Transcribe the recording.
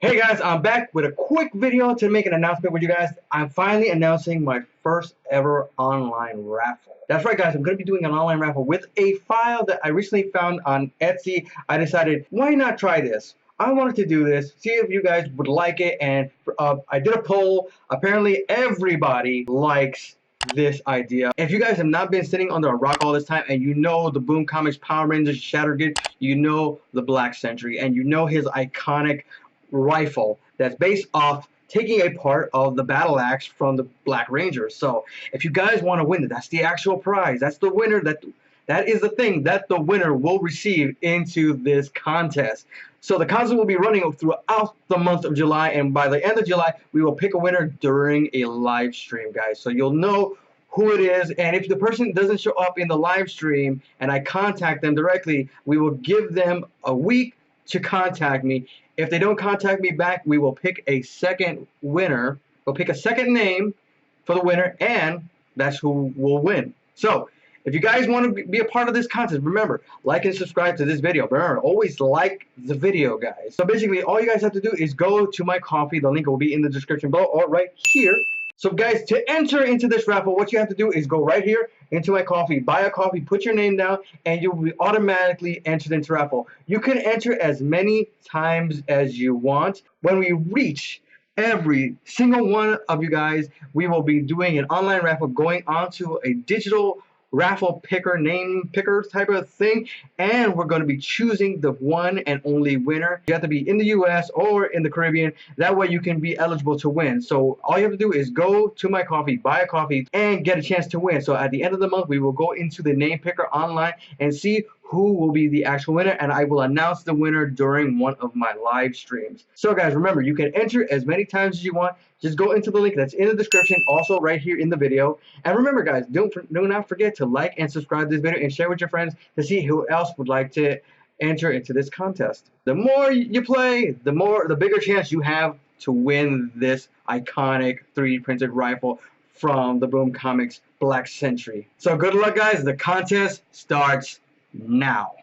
Hey guys, I'm back with a quick video to make an announcement with you guys. I'm finally announcing my first ever online raffle. That's right guys, I'm going to be doing an online raffle with a file that I recently found on Etsy. I decided, why not try this? I wanted to do this, see if you guys would like it, and I did a poll. Apparently everybody likes this idea. If you guys have not been sitting under a rock all this time and you know the Boom Comics Power Rangers Shattered Grid, you know the Black Sentry, and you know his iconic rifle that's based off taking a part of the battle axe from the Black Rangers. So if you guys want to win it, that's the actual prize. That's the winner. That is the thing that the winner will receive into this contest. So the contest will be running throughout the month of July, and by the end of July, we will pick a winner during a live stream, guys. So you'll know who it is, and if the person doesn't show up in the live stream and I contact them directly, we will give them a week to contact me. If they don't contact me back, we will pick a second winner. We'll pick a second name for the winner, and that's who will win. So if you guys want to be a part of this contest, remember, like and subscribe to this video. Remember, always like the video, guys. So basically, all you guys have to do is go to my Ko-fi. The link will be in the description below or right here. So guys, to enter into this raffle, what you have to do is go right here into my Ko-fi, buy a coffee, put your name down, and you'll be automatically entered into raffle. You can enter as many times as you want. When we reach every single one of you guys, we will be doing an online raffle going onto a digital raffle picker, name picker type of thing, and we're going to be choosing the one and only winner. You have to be in the US or in the Caribbean. That way you can be eligible to win. So all you have to do is go to my Ko-fi, buy a coffee, and get a chance to win. So at the end of the month, we will go into the name picker online and see who will be the actual winner, and I will announce the winner during one of my live streams. So guys, remember, you can enter as many times as you want. Just go into the link that's in the description, also right here in the video. And remember guys, do not forget to like and subscribe to this video and share with your friends to see who else would like to enter into this contest. The more you play, the bigger chance you have to win this iconic 3D printed rifle from the Boom Comics Black Sentry. So good luck guys, the contest starts now.